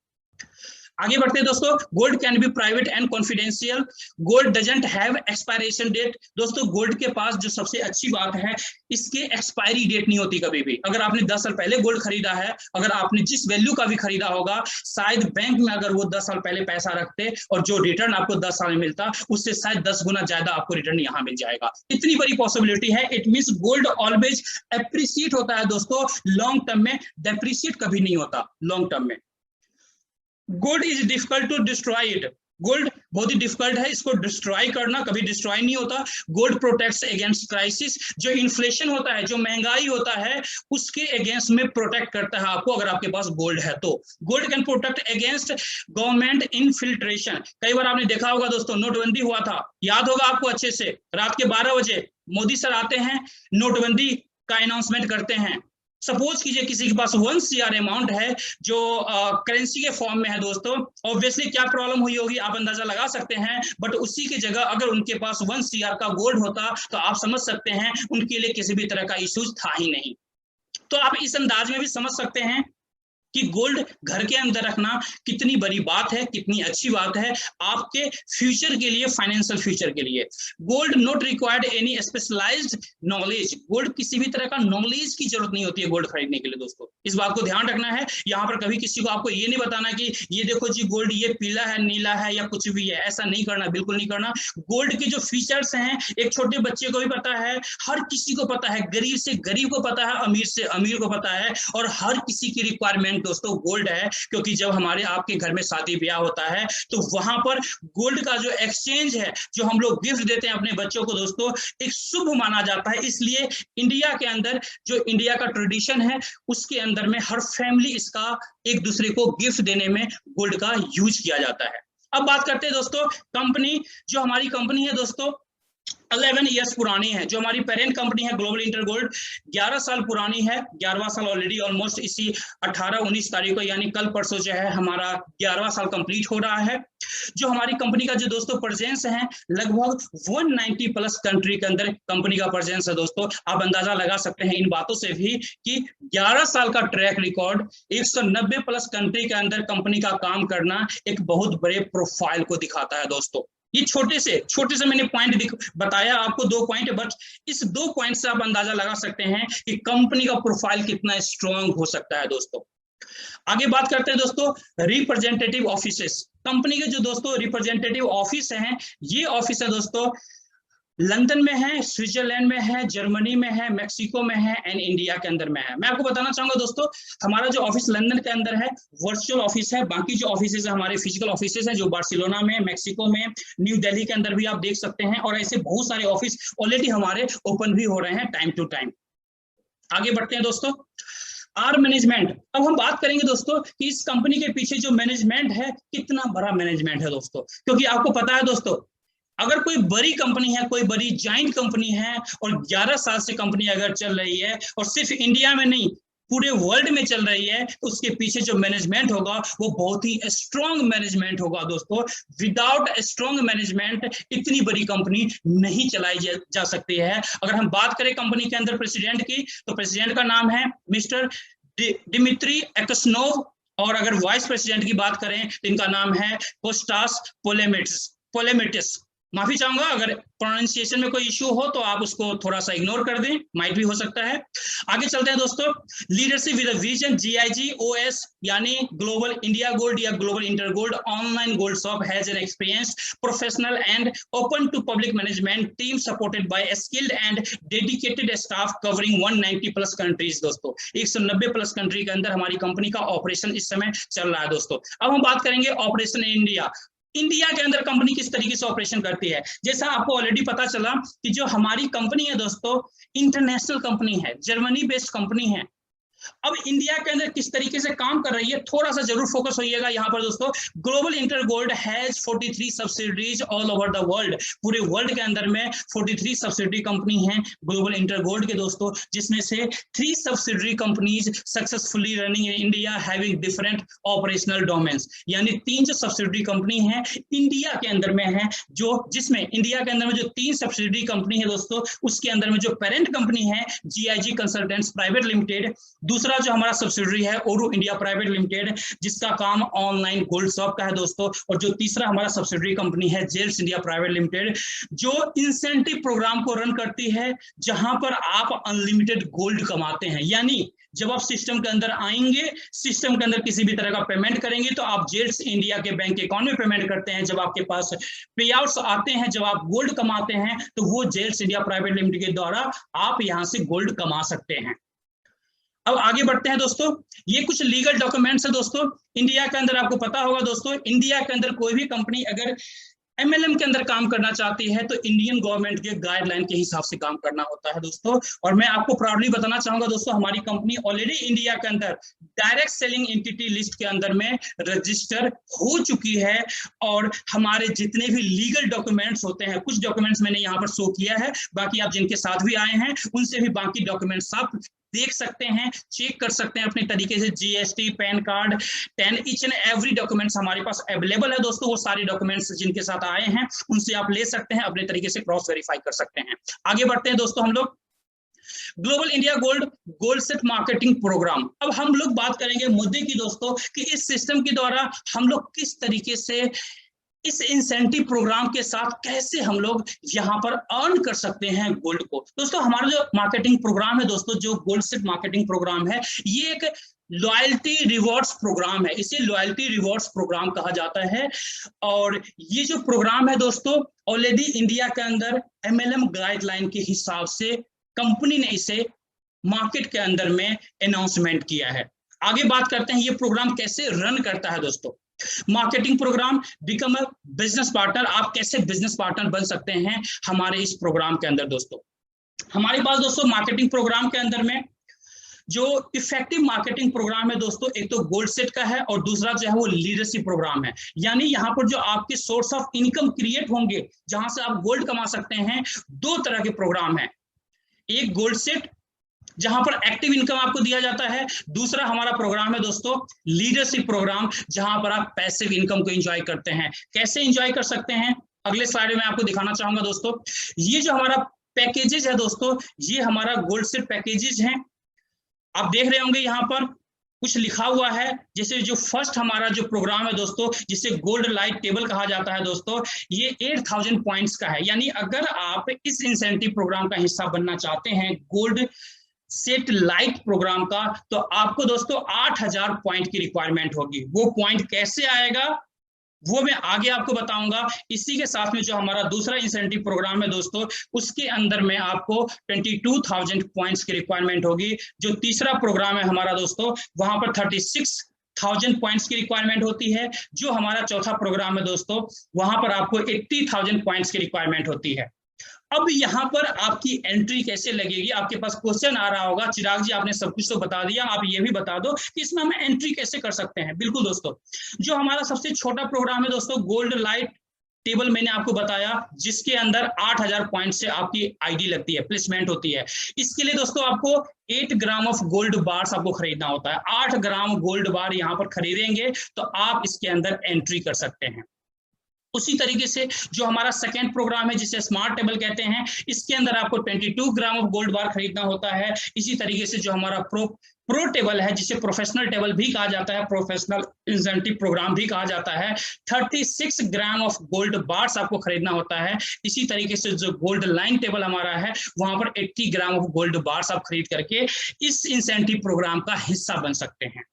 Speaker 1: आगे बढ़ते हैं दोस्तों। Gold can be private and confidential, gold doesn't have expiration date. दोस्तों गोल्ड के पास जो सबसे अच्छी बात है, इसके एक्सपायरी डेट नहीं होती कभी भी। अगर आपने 10 साल पहले गोल्ड खरीदा है, अगर आपने जिस वैल्यू का भी खरीदा होगा, शायद बैंक में अगर वो 10 साल पहले पैसा रखते और जो रिटर्न आपको 10 साल में मिलता, उससे शायद 10 गुना ज्यादा आपको रिटर्न यहाँ मिल जाएगा। इतनी बड़ी पॉसिबिलिटी है। It means gold always appreciate होता है दोस्तों, लॉन्ग टर्म में डेप्रिशिएट कभी नहीं होता लॉन्ग टर्म में। Gold is difficult to destroy it, gold बहुत ही डिफिकल्ट है इसको डिस्ट्रॉय करना, कभी डिस्ट्रॉय नहीं होता। गोल्ड प्रोटेक्ट्स अगेंस्ट क्राइसिस, जो इन्फ्लेशन होता है, जो महंगाई होता है, उसके अगेंस्ट में प्रोटेक्ट करता है आपको अगर आपके पास गोल्ड है तो। Gold can protect against government infiltration. कई बार आपने देखा होगा दोस्तों, नोटबंदी हुआ था, याद होगा आपको अच्छे से, रात के 12 बजे मोदी सर आते हैं, नोटबंदी का अनाउंसमेंट करते हैं। सपोज कीजिए किसी के पास 1 CR अमाउंट है जो करेंसी के फॉर्म में है दोस्तों, ऑब्वियसली क्या प्रॉब्लम हुई होगी आप अंदाजा लगा सकते हैं। बट उसी की जगह अगर उनके पास 1 CR का गोल्ड होता तो आप समझ सकते हैं उनके लिए किसी भी तरह का इश्यूज था ही नहीं। तो आप इस अंदाज में भी समझ सकते हैं कि गोल्ड घर के अंदर रखना कितनी बड़ी बात है, कितनी अच्छी बात है आपके फ्यूचर के लिए, फाइनेंशियल फ्यूचर के लिए। Gold not required any specialised knowledge, gold किसी भी तरह का नॉलेज की जरूरत नहीं होती है गोल्ड खरीदने के लिए दोस्तों। इस बात को ध्यान रखना है। यहाँ पर कभी किसी को आपको ये नहीं बताना कि ये देखो जी गोल्ड ये पीला है, नीला है या कुछ भी है, ऐसा नहीं करना, बिल्कुल नहीं करना। गोल्ड के जो फीचर्स हैं एक छोटे बच्चे को भी पता है, हर किसी को पता है, गरीब से गरीब को पता है, अमीर से अमीर को पता है, और हर किसी की रिक्वायरमेंट दोस्तों गोल्ड है। क्योंकि जब हमारे आपके घर में शादी ब्याह होता है तो वहां पर गोल्ड का जो एक्सचेंज है, जो हम लोग गिफ्ट देते हैं अपने बच्चों को दोस्तों, एक शुभ माना जाता है। इसलिए इंडिया के अंदर जो इंडिया का ट्रेडिशन है उसके अंदर में हर फैमिली इसका एक दूसरे को गिफ्ट देने में गोल्ड का यूज किया जाता है। अब बात करते हैं दोस्तों कंपनी, जो हमारी कंपनी है दोस्तों 11 ईयर्स पुरानी है। जो हमारी पेरेंट कंपनी है ग्लोबल इंटर गोल्ड 11 साल पुरानी है, 11वां साल ऑलरेडी ऑलमोस्ट इसी 18-19 तारीख को यानी कल परसों जो है हमारा 11वां साल कंप्लीट हो रहा है। जो हमारी कंपनी का जो दोस्तों प्रेजेंस है लगभग 190 प्लस कंट्री के अंदर कंपनी का प्रेजेंस है दोस्तों। आप अंदाजा लगा सकते हैं इन बातों से भी कि 11 साल का ट्रैक रिकॉर्ड 190 प्लस कंट्री के अंदर कंपनी का काम करना एक बहुत बड़े प्रोफाइल को दिखाता है दोस्तों। ये छोटे से मैंने पॉइंट बताया आपको, 2 पॉइंट, बट इस 2 पॉइंट से आप अंदाजा लगा सकते हैं कि कंपनी का प्रोफाइल कितना स्ट्रांग हो सकता है दोस्तों। आगे बात करते हैं दोस्तों रिप्रेजेंटेटिव ऑफिसेस। कंपनी के जो दोस्तों रिप्रेजेंटेटिव ऑफिस हैं, ये ऑफिस है दोस्तों लंदन में है, स्विट्जरलैंड में है, जर्मनी में है, मैक्सिको में है एंड इंडिया के अंदर में है। मैं आपको बताना चाहूंगा दोस्तों हमारा जो ऑफिस लंदन के अंदर है वर्चुअल ऑफिस है। बाकी जो ऑफिसेज है हमारे फिजिकल ऑफिसेज है जो बार्सिलोना में, मैक्सिको में, न्यू दिल्ली के अंदर भी आप देख सकते हैं, और ऐसे बहुत सारे ऑफिस ऑलरेडी हमारे ओपन भी हो रहे हैं टाइम टू टाइम। आगे बढ़ते हैं दोस्तों आर मैनेजमेंट। अब हम बात करेंगे दोस्तों कि इस कंपनी के पीछे जो मैनेजमेंट है कितना बड़ा मैनेजमेंट है दोस्तों। क्योंकि आपको पता है दोस्तों अगर कोई बड़ी कंपनी है, कोई बड़ी जाइंट कंपनी है और 11 साल से कंपनी अगर चल रही है और सिर्फ इंडिया में नहीं पूरे वर्ल्ड में चल रही है, तो उसके पीछे जो मैनेजमेंट होगा वो बहुत ही स्ट्रॉन्ग मैनेजमेंट होगा दोस्तों। विदाउट स्ट्रॉन्ग मैनेजमेंट इतनी बड़ी कंपनी नहीं चलाई जा सकती है। अगर हम बात करें कंपनी के अंदर प्रेसिडेंट की, तो प्रेसिडेंट का नाम है मिस्टर डिमित्री एक्सनोव, और अगर वाइस प्रेसिडेंट की बात करें तो इनका नाम है कोस्टास पोलेमिटिस। माफी चाहूंगा अगर प्रोनाउंसिएशन में कोई इश्यू हो तो आप उसको थोड़ा सा इग्नोर कर दें, माइट भी हो सकता है। आगे चलते हैं दोस्तों। लीडरशिप विद विजन, GIGOS यानी ग्लोबल इंडिया गोल्ड या Global Inter Gold Online Gold Shop has an experience professional and open to public management team supported by skilled and dedicated staff covering 190 plus countries. दोस्तों 190 plus country के अंदर हमारी company का operation इस समय चल रहा है। दोस्तों अब हम बात करेंगे ऑपरेशन इन इंडिया। इंडिया के अंदर कंपनी किस तरीके से ऑपरेशन करती है। जैसा आपको ऑलरेडी पता चला कि जो हमारी कंपनी है दोस्तों इंटरनेशनल कंपनी है, जर्मनी बेस्ड कंपनी है। अब इंडिया के अंदर किस तरीके से काम कर रही है थोड़ा सा जरूर फोकस होइएगा यहाँ पर दोस्तों। Global Inter gold has 43 subsidiaries all over the world. पूरे वर्ल्ड के अंदर में 43 सब्सिडरी कंपनी हैं ग्लोबल इंटर गोल्ड के दोस्तों, जिसमें से 3 subsidiary companies successfully running in India having different operational domains. यानी 3 जो सब्सिडरी कंपनी है इंडिया के अंदर में है, जो जिसमें इंडिया के अंदर में जो 3 सब्सिडरी कंपनी है दोस्तों, उसके अंदर में जो पेरेंट कंपनी है GIG कंसल्टेंट्स प्राइवेट लिमिटेड, दूसरा जो हमारा सब्सिडरी है ओरू इंडिया प्राइवेट लिमिटेड जिसका काम ऑनलाइन गोल्ड शॉप का है दोस्तों, और जो तीसरा हमारा सब्सिडरी कंपनी है जेल्स इंडिया प्राइवेट लिमिटेड जो इंसेंटिव प्रोग्राम को रन करती है, जहां पर आप अनलिमिटेड गोल्ड कमाते हैं। यानी जब आप सिस्टम के अंदर आएंगे, सिस्टम के अंदर किसी भी तरह का पेमेंट करेंगे तो आप जेल्स इंडिया के बैंक अकाउंट में पेमेंट करते हैं। जब आपके पास पे आउट्स आते हैं, जब आप गोल्ड कमाते हैं, तो वो जेल्स इंडिया प्राइवेट लिमिटेड के द्वारा आप यहां से गोल्ड कमा सकते हैं। अब आगे बढ़ते हैं दोस्तों। ये कुछ लीगल डॉक्यूमेंट्स है दोस्तों। इंडिया के अंदर आपको पता होगा दोस्तों, इंडिया के अंदर कोई भी कंपनी अगर MLM के अंदर काम करना चाहती है तो इंडियन गवर्नमेंट के गाइडलाइन के हिसाब से काम करना होता है दोस्तों। और मैं आपको प्राउडली बताना चाहूंगा दोस्तों, हमारी कंपनी ऑलरेडी इंडिया के अंदर डायरेक्ट सेलिंग एंटिटी लिस्ट के अंदर में रजिस्टर हो चुकी है। और हमारे जितने भी लीगल डॉक्यूमेंट्स होते हैं, कुछ डॉक्यूमेंट्स मैंने यहाँ पर शो किया है, बाकी आप जिनके साथ भी आए हैं उनसे भी बाकी डॉक्यूमेंट्स आप देख सकते हैं, चेक कर सकते हैं अपने तरीके से। GST, pan card, 10 each and every documents हमारे पास अवेलेबल है दोस्तों। वो सारे डॉक्यूमेंट्स जिनके साथ आए हैं उनसे आप ले सकते हैं, अपने तरीके से क्रॉस वेरीफाई कर सकते हैं। आगे बढ़ते हैं दोस्तों हम लोग। Global India Gold set marketing programme. अब हम लोग बात करेंगे मुद्दे की दोस्तों कि इस सिस्टम के द्वारा हम लोग किस तरीके से इस इंसेंटिव प्रोग्राम के साथ कैसे हम लोग यहाँ पर अर्न कर सकते हैं गोल्ड को। दोस्तों हमारा जो मार्केटिंग प्रोग्राम है दोस्तों, जो गोल्ड सेट मार्केटिंग प्रोग्राम है, ये एक लॉयल्टी रिवॉर्ड्स प्रोग्राम है। इसे लॉयल्टी रिवॉर्ड्स प्रोग्राम कहा जाता है। और ये जो प्रोग्राम है दोस्तों, ऑलरेडी इंडिया के अंदर MLM गाइडलाइन के हिसाब से कंपनी ने इसे मार्केट के अंदर में अनाउंसमेंट किया है। आगे बात करते हैं ये प्रोग्राम कैसे रन करता है दोस्तों। Marketing programme, become a business partner. आप कैसे बिजनेस पार्टनर बन सकते हैं हमारे इस प्रोग्राम के अंदर दोस्तों। हमारे पास दोस्तों मार्केटिंग प्रोग्राम के अंदर में जो इफेक्टिव मार्केटिंग प्रोग्राम है दोस्तों, एक तो गोल्ड सेट का है और दूसरा जो है वो लीडरशिप प्रोग्राम है। यानी यहाँ पर जो आपके सोर्स ऑफ इनकम क्रिएट होंगे, जहां से आप गोल्ड कमा सकते हैं, 2 तरह के प्रोग्राम है। एक गोल्ड सेट जहां पर एक्टिव इनकम आपको दिया जाता है, दूसरा हमारा प्रोग्राम है दोस्तों लीडरशिप प्रोग्राम, जहां पर आप पैसिव इनकम को एंजॉय करते हैं। कैसे एंजॉय कर सकते हैं अगले स्लाइड में आपको दिखाना चाहूंगा दोस्तों। ये जो हमारा पैकेजेज है दोस्तों, ये हमारा गोल्ड सेट पैकेजेज हैं। आप देख रहे होंगे यहाँ पर कुछ लिखा हुआ है, जैसे जो फर्स्ट हमारा जो प्रोग्राम है दोस्तों, जिसे गोल्ड लाइट टेबल कहा जाता है दोस्तों, ये 8000 पॉइंट्स का है। यानी अगर आप इस इंसेंटिव प्रोग्राम का हिस्सा बनना चाहते हैं गोल्ड सेट लाइट प्रोग्राम का, तो आपको दोस्तों 8000 पॉइंट की रिक्वायरमेंट होगी। वो पॉइंट कैसे आएगा वो मैं आगे आपको बताऊंगा। इसी के साथ में जो हमारा दूसरा इंसेंटिव प्रोग्राम है दोस्तों, उसके अंदर में आपको 22,000 पॉइंट्स की रिक्वायरमेंट होगी। जो तीसरा प्रोग्राम है हमारा दोस्तों, वहां पर 36,000 पॉइंट्स की रिक्वायरमेंट होती है। जो हमारा चौथा प्रोग्राम है दोस्तों, वहां पर आपको 80,000 पॉइंट्स की रिक्वायरमेंट होती है। अब यहाँ पर आपकी एंट्री कैसे लगेगी। आपके पास क्वेश्चन आ रहा होगा, चिराग जी आपने सब कुछ तो बता दिया, आप ये भी बता दो कि इसमें हम एंट्री कैसे कर सकते हैं। बिल्कुल दोस्तों, जो हमारा सबसे छोटा प्रोग्राम है दोस्तों, गोल्ड लाइट टेबल, मैंने आपको बताया, जिसके अंदर 8000 पॉइंट से आपकी आईडी लगती है, प्लेसमेंट होती है। इसके लिए दोस्तों आपको 8 ग्राम ऑफ गोल्ड बार्स आपको खरीदना होता है। 8 ग्राम गोल्ड बार यहाँ पर खरीदेंगे तो आप इसके अंदर एंट्री कर सकते हैं। उसी तरीके से जो हमारा सेकंड प्रोग्राम है जिसे स्मार्ट टेबल कहते हैं, इसके अंदर आपको 22 ग्राम ऑफ गोल्ड बार खरीदना होता है। इसी तरीके से जो हमारा प्रो टेबल है जिसे प्रोफेशनल टेबल भी कहा जाता है, प्रोफेशनल इंसेंटिव प्रोग्राम भी कहा जाता है, 36 ग्राम ऑफ गोल्ड बार्स आपको खरीदना होता है। इसी तरीके से जो गोल्ड लाइन टेबल हमारा है वहां पर 80 ग्राम ऑफ गोल्ड बार्स आप खरीद करके इस इंसेंटिव प्रोग्राम का हिस्सा बन सकते हैं।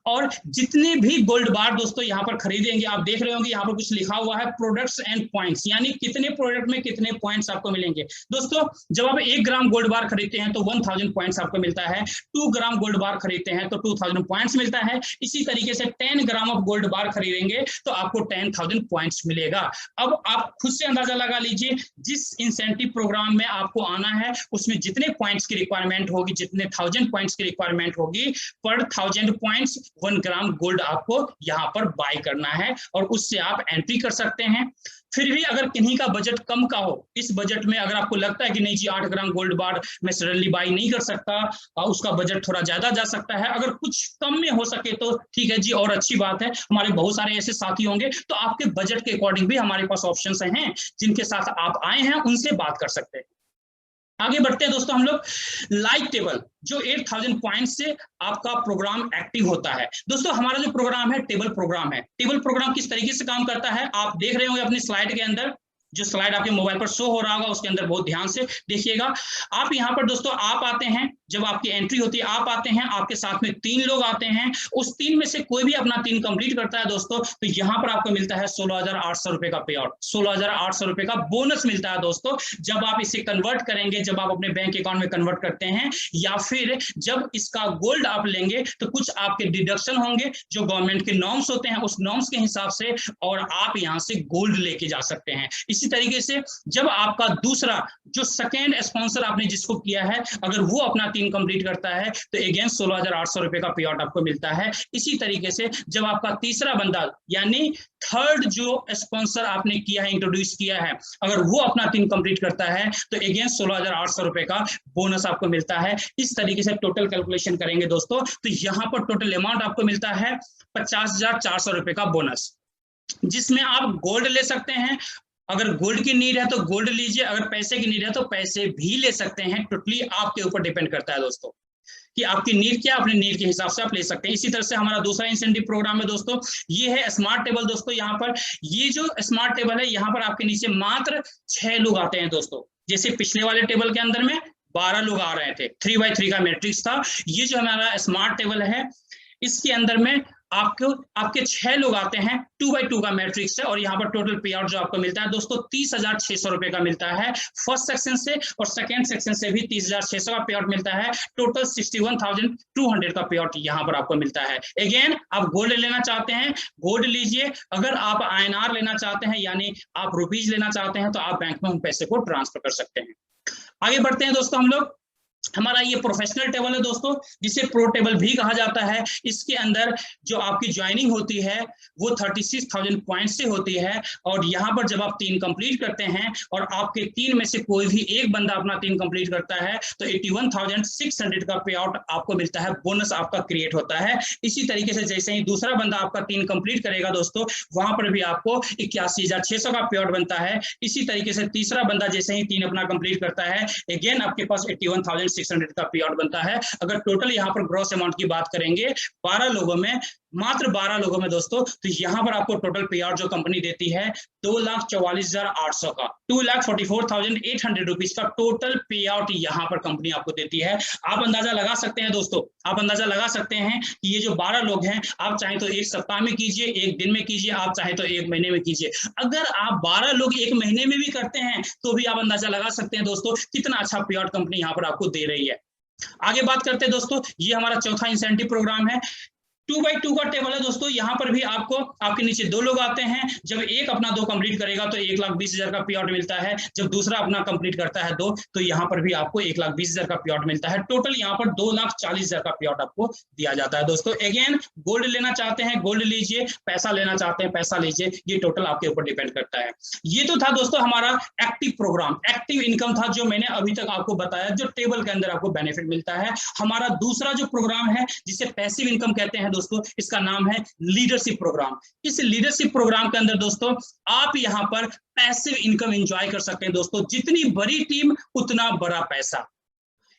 Speaker 1: और जितने भी गोल्ड बार दोस्तों यहाँ पर खरीदेंगे, आप देख रहे होंगे यहाँ पर कुछ लिखा हुआ है प्रोडक्ट्स एंड पॉइंट्स, यानी कितने प्रोडक्ट में कितने पॉइंट्स आपको मिलेंगे। दोस्तों जब आप 1 ग्राम गोल्ड बार खरीदते हैं तो 1000 पॉइंट्स आपको मिलता है, 2 ग्राम गोल्ड बार खरीदते हैं तो 2000 पॉइंट्स मिलता है। इसी तरीके से 10 ग्राम ऑफ गोल्ड बार खरीदेंगे तो आपको 10,000 पॉइंट्स मिलेगा। अब आप खुद से अंदाजा लगा लीजिए, जिस इंसेंटिव प्रोग्राम में आपको आना है उसमें जितने पॉइंट्स की रिक्वायरमेंट होगी, जितने 1000 पॉइंट्स की रिक्वायरमेंट होगी, पर 1000 पॉइंट्स 1 ग्राम गोल्ड आपको यहां पर बाय करना है और उससे आप एंट्री कर सकते हैं। फिर भी अगर किन्हीं का बजट कम का हो, इस बजट में अगर आपको लगता है कि नहीं जी 8 ग्राम गोल्ड बार मैं सडनली बाय नहीं कर सकता, उसका बजट थोड़ा ज्यादा जा सकता है, अगर कुछ कम में हो सके तो ठीक है जी, और अच्छी बात है। हमारे बहुत सारे ऐसे साथी होंगे तो आपके बजट के अकॉर्डिंग भी हमारे पास ऑप्शंस हैं जिनके साथ आप आए हैं, उनसे बात कर सकते हैं। आगे बढ़ते हैं दोस्तों हम लोग लाइव टेबल, जो 8000 पॉइंट से आपका प्रोग्राम एक्टिव होता है। दोस्तों हमारा जो प्रोग्राम है टेबल प्रोग्राम है। टेबल प्रोग्राम किस तरीके से काम करता है आप देख रहे होंगे अपनी स्लाइड के अंदर, जो स्लाइड आपके मोबाइल पर शो हो रहा होगा उसके अंदर बहुत ध्यान से देखिएगा। आप यहाँ पर दोस्तों आप आते हैं, जब आपकी एंट्री होती है आप आते हैं, आपके साथ में 3 लोग आते हैं, उस 3 में से कोई भी अपना 3 कंप्लीट करता है दोस्तों तो यहाँ पर आपको मिलता है 16,800 रुपए का पे आउट, 16,800 रुपए का बोनस मिलता है दोस्तों। जब आप इसे कन्वर्ट करेंगे, जब आप अपने बैंक अकाउंट में कन्वर्ट करते हैं या फिर जब इसका गोल्ड आप लेंगे तो कुछ आपके डिडक्शन होंगे जो गवर्नमेंट के नॉर्म्स होते हैं, उस नॉर्म्स के हिसाब से, और आप यहाँ से गोल्ड लेके जा सकते हैं। इसी तरीके से जब आपका दूसरा जो सेकेंड स्पॉन्सर आपने जिसको किया है, अगर वो अपना 3 कंप्लीट करता है तो अगेन 16,800 रुपए का पे आउट आपको मिलता है। इसी तरीके से जब आपका तीसरा बंदा यानी थर्ड जो स्पॉन्सर आपने किया है, इंट्रोड्यूस किया है, अगर वो अपना 3 कंप्लीट करता है तो अगेन 16,800 रुपए का बोनस आपको मिलता है। इस तरीके से टोटल कैलकुलेशन करेंगे दोस्तों तो यहाँ पर टोटल अमाउंट आपको मिलता है 50,400 रुपए का बोनस, जिसमें आप गोल्ड ले सकते हैं। अगर गोल्ड की नीड है तो गोल्ड लीजिए, अगर पैसे की नीड है तो पैसे भी ले सकते हैं। टोटली आपके ऊपर डिपेंड करता है दोस्तों कि आपकी नीड क्या, अपनी नीड के हिसाब से आप ले सकते हैं। इसी तरह से हमारा दूसरा इंसेंटिव प्रोग्राम है दोस्तों, ये है स्मार्ट टेबल। दोस्तों यहाँ पर ये जो स्मार्ट टेबल है, यहाँ पर आपके नीचे मात्र 6 लोग आते हैं दोस्तों। जैसे पिछले वाले टेबल के अंदर में 12 लोग आ रहे थे, 3x3 का मैट्रिक्स था। ये जो हमारा स्मार्ट टेबल है इसके अंदर में आपके 6 लोग आते हैं, 2x2 का मैट्रिक्स है, और यहाँ पर टोटल पे आउट जो आपको मिलता है दोस्तों 30,600 रुपए का मिलता है फर्स्ट सेक्शन से, और सेकंड सेक्शन से भी 30,600 का पे आउट मिलता है। टोटल 61,200 का पे आउट यहाँ पर आपको मिलता है। अगेन आप गोल्ड लेना चाहते हैं गोल्ड लीजिए, अगर आप INR लेना चाहते हैं यानी आप रुपीज लेना चाहते हैं तो आप बैंक में उन पैसे को ट्रांसफर कर सकते हैं। आगे बढ़ते हैं दोस्तों हम लोग, हमारा ये प्रोफेशनल टेबल है दोस्तों, जिसे प्रो टेबल भी कहा जाता है। इसके अंदर जो आपकी ज्वाइनिंग होती है वो 36,000 पॉइंट से होती है, और यहाँ पर जब आप 3 कंप्लीट करते हैं और आपके 3 में से कोई भी एक बंदा अपना 3 कंप्लीट करता है तो 81,600 का पे आउट आपको मिलता है, बोनस आपका क्रिएट होता है। इसी तरीके से जैसे ही दूसरा बंदा आपका 3 कंप्लीट करेगा दोस्तों, वहां पर भी आपको 81,600 का पे आउट बनता है। इसी तरीके से तीसरा बंदा जैसे ही 3 अपना कंप्लीट करता है, अगेन आपके पास 81,600 का पे आउट बनता है। अगर टोटल यहाँ पर ग्रॉस अमाउंट की बात करेंगे 12 लोगों में, मात्र 12 लोगों में दोस्तों, तो यहाँ पर आपको टोटल पे आउट जो कंपनी देती है 2,44,800 का, 2,44,800 रुपीज का टोटल पे आउट यहाँ पर कंपनी आपको देती है। आप अंदाजा लगा सकते हैं दोस्तों, आप अंदाजा लगा सकते हैं कि ये जो 12 लोग हैं, आप चाहे तो 1 सप्ताह में कीजिए, 1 दिन में कीजिए, आप चाहे तो 1 महीने में कीजिए। अगर आप 12 लोग 1 महीने में भी करते हैं तो भी आप अंदाजा लगा सकते हैं दोस्तों कितना अच्छा पे आउट कंपनी यहाँ पर आपको दे रही है। आगे बात करते हैं दोस्तों, ये हमारा चौथा इंसेंटिव प्रोग्राम है। 2x2 का टेबल है दोस्तों, यहाँ पर भी आपको आपके नीचे 2 लोग आते हैं। जब एक अपना 2 कंप्लीट करेगा तो 1,20,000 का पे आउट मिलता है। जब दूसरा अपना कंप्लीट करता है 2 तो यहाँ पर भी आपको 1,20,000 का पे आउट मिलता है। टोटल यहाँ पर 2,40,000 का पे आउट आपको दिया जाता है दोस्तों। अगेन गोल्ड लेना चाहते हैं गोल्ड लीजिए, पैसा लेना चाहते हैं पैसा लीजिए, ये टोटल आपके ऊपर डिपेंड करता है। ये तो था दोस्तों हमारा एक्टिव प्रोग्राम, एक्टिव इनकम था जो मैंने अभी तक आपको बताया, जो टेबल के अंदर आपको बेनिफिट मिलता है। हमारा दूसरा जो प्रोग्राम है जिसे पैसिव इनकम कहते हैं दोस्तों, इसका नाम है लीडरशिप प्रोग्राम। इस लीडरशिप प्रोग्राम के अंदर दोस्तों आप यहाँ पर पैसिव इनकम एंजॉय कर सकते हैं दोस्तों। जितनी बड़ी टीम उतना बड़ा पैसा।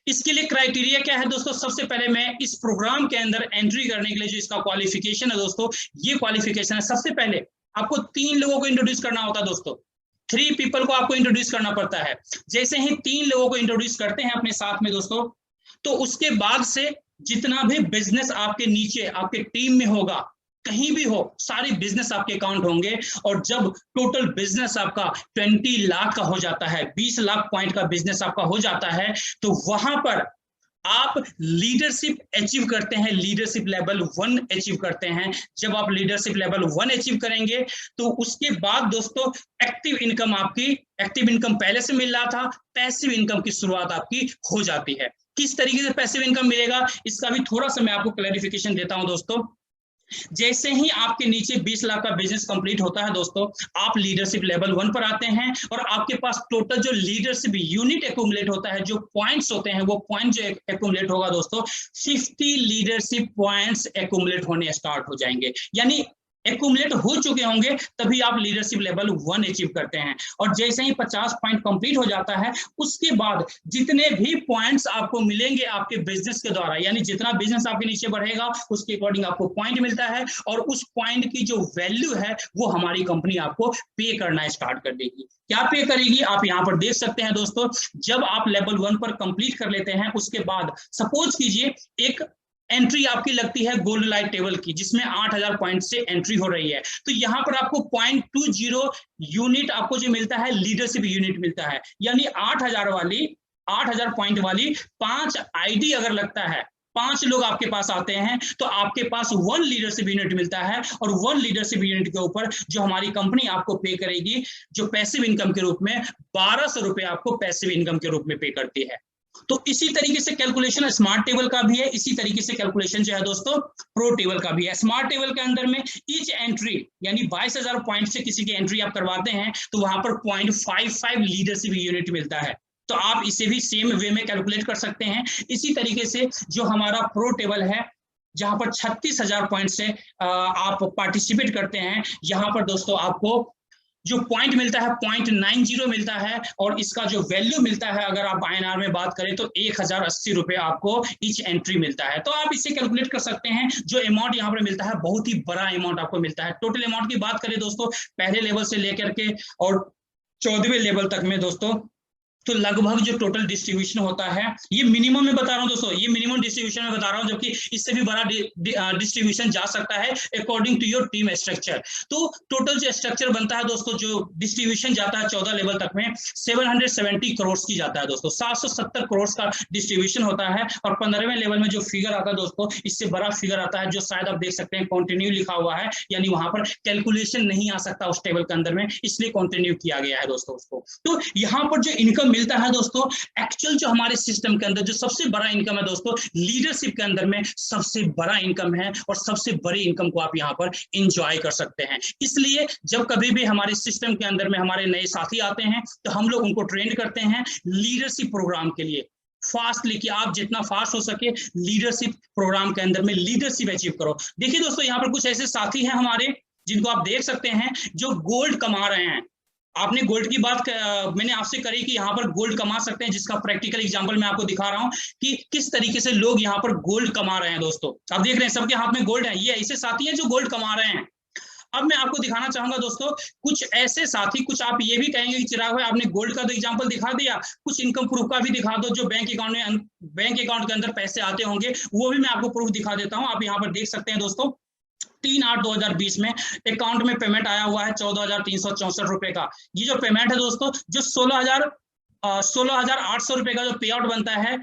Speaker 1: इसके लिए क्राइटेरिया क्या है दोस्तों? सबसे पहले मैं इस प्रोग्राम के अंदर एंट्री करने के लिए जो इसका क्वालिफिकेशन है दोस्तों, ये क्वालिफिकेशन है, सबसे पहले आपको 3 लोगों को इंट्रोड्यूस करना होता है दोस्तों। 3 पीपल को आपको इंट्रोड्यूस करना पड़ता है। जैसे ही 3 लोगों को इंट्रोड्यूस करते हैं अपने साथ में दोस्तों, तो उसके बाद से जितना भी बिजनेस आपके नीचे आपके टीम में होगा, कहीं भी हो, सारे बिजनेस आपके अकाउंट होंगे। और जब टोटल बिजनेस आपका 20 लाख का हो जाता है, 20 लाख पॉइंट का बिजनेस आपका हो जाता है, तो वहां पर आप लीडरशिप अचीव करते हैं, लीडरशिप लेवल 1 अचीव करते हैं। जब आप लीडरशिप लेवल 1 अचीव करेंगे तो उसके बाद दोस्तों एक्टिव इनकम आपकी, एक्टिव इनकम पहले से मिल रहा था, पैसिव इनकम की शुरुआत आपकी हो जाती है। किस तरीके से पैसिव इनकम मिलेगा, इसका भी थोड़ा सा मैं आपको क्लैरिफिकेशन देता हूं दोस्तों। जैसे ही आपके नीचे 20 लाख का बिजनेस कंप्लीट होता है दोस्तों, आप लीडरशिप लेवल 1 पर आते हैं और आपके पास टोटल जो लीडरशिप यूनिट एक्यूमुलेट होता है, जो पॉइंट्स होते हैं, वो पॉइंट जो एक्यूमुलेट होगा दोस्तों, 50 लीडरशिप पॉइंट्स एक्यूमुलेट होने स्टार्ट हो जाएंगे। यानी एक्यूमुलेट हो चुके होंगे तभी आप लीडरशिप लेवल 1 अचीव करते हैं। और जैसे ही 50 पॉइंट कंप्लीट हो जाता है, उसके बाद जितने भी पॉइंट्स आपको मिलेंगे आपके बिजनेस के द्वारा, यानी जितना बिजनेस आपके नीचे बढ़ेगा उसके अकॉर्डिंग आपको पॉइंट मिलता है, और उस पॉइंट की जो वैल्यू है वो हमारी कंपनी आपको पे करना स्टार्ट कर देगी। क्या पे करेगी, आप यहाँ पर देख सकते हैं दोस्तों। जब आप लेवल 1 पर कंप्लीट कर लेते हैं, उसके बाद सपोज कीजिए एक एंट्री आपकी लगती है गोल्ड लाइट टेबल की, जिसमें 8000 पॉइंट से एंट्री हो रही है, तो यहां पर आपको 0.20 यूनिट आपको जो मिलता है, लीडरशिप यूनिट मिलता है। यानी 8000 पॉइंट वाली 5 आईडी अगर लगता है, 5 लोग आपके पास आते हैं, तो आपके पास 1 लीडरशिप यूनिट मिलता है। और 1 लीडरशिप यूनिट के ऊपर जो हमारी कंपनी आपको पे करेगी, जो पैसिव इनकम के रूप में 1200 रुपए आपको पैसिव इनकम के रूप में पे करती है। तो इसी तरीके से कैलकुलेशन स्मार्ट टेबल का भी है, इसी तरीके से कैलकुलेशन जो है दोस्तों प्रो टेबल का भी है। स्मार्ट टेबल के अंदर में ईच एंट्री, यानी 22,000 पॉइंट से किसी की एंट्री आप करवाते हैं, तो वहां पर 0.55 लीडरशिप यूनिट मिलता है। तो आप इसे भी सेम वे में कैलकुलेट कर सकते हैं। इसी तरीके से जो हमारा प्रो टेबल है, जहां पर 36,000 पॉइंट से आप पार्टिसिपेट करते हैं, यहां पर दोस्तों आपको जो पॉइंट मिलता है 0.90 मिलता है, और इसका जो वैल्यू मिलता है अगर आप INR में बात करें तो 1080 रुपए आपको ईच एंट्री मिलता है। तो आप इसे कैलकुलेट कर सकते हैं। जो अमाउंट यहाँ पर मिलता है बहुत ही बड़ा अमाउंट आपको मिलता है। टोटल अमाउंट की बात करें दोस्तों, पहले लेवल से लेकर के और 14वें लेवल तक में दोस्तों, तो लगभग जो टोटल डिस्ट्रीब्यूशन होता है, ये मिनिमम में बता रहा हूं दोस्तों, ये मिनिमम डिस्ट्रीब्यूशन में बता रहा हूं, जबकि इससे भी बड़ा डिस्ट्रीब्यूशन जा सकता है according to your team structure. तो टोटल जो स्ट्रक्चर बनता है दोस्तों, जो डिस्ट्रीब्यूशन जाता है 14 लेवल तक में 770 करोड़ की जाता है दोस्तों, 770 करोड़ का डिस्ट्रीब्यूशन होता है। और 15वें लेवल में जो फिगर आता है दोस्तों, इससे बड़ा फिगर आता है, जो शायद आप देख सकते हैं कंटिन्यू लिखा हुआ है, यानी वहां पर कैलकुलेशन नहीं आ सकता उस टेबल के अंदर में, इसलिए कंटिन्यू किया गया है दोस्तों उसको। तो यहाँ पर जो इनकम मिलता है दोस्तों, एक्चुअल जो हमारे सिस्टम के अंदर जो सबसे बड़ा इनकम है दोस्तों, लीडरशिप के अंदर में सबसे बड़ा इनकम है, और सबसे बड़ी इनकम को आप यहाँ पर एंजॉय कर सकते हैं। इसलिए जब कभी भी हमारे सिस्टम के अंदर में हमारे नए साथी आते हैं, तो हम लोग उनको ट्रेन करते हैं लीडरशिप प्रोग्राम के लिए फास्टली, कि आप जितना फास्ट हो सके लीडरशिप प्रोग्राम के अंदर में लीडरशिप अचीव करो। देखिए दोस्तों, यहाँ पर कुछ ऐसे साथी हैं हमारे, जिनको आप देख सकते हैं, जो गोल्ड कमा रहे हैं। आपने गोल्ड की बात मैंने आपसे करी कि यहाँ पर गोल्ड कमा सकते हैं, जिसका प्रैक्टिकल एग्जांपल मैं आपको दिखा रहा हूँ कि किस तरीके से लोग यहाँ पर गोल्ड कमा रहे हैं दोस्तों। आप देख रहे हैं सबके हाथ में गोल्ड है, ये ऐसे साथी हैं जो गोल्ड कमा रहे हैं। अब मैं आपको दिखाना चाहूंगा दोस्तों कुछ ऐसे साथी, कुछ आप ये भी कहेंगे कि चिराग भाई आपने गोल्ड का तो एग्जांपल दिखा दिया, कुछ इनकम प्रूफ का भी दिखा दो, जो बैंक अकाउंट के अंदर पैसे आते होंगे, वो भी मैं आपको प्रूफ दिखा देता हूँ। आप यहाँ पर देख सकते हैं दोस्तों, 3/8/2020 में अकाउंट में पेमेंट आया हुआ है 14,364 रुपए का। ये जो पेमेंट है दोस्तों, जो 16,800 रुपए का जो पे आउट बनता है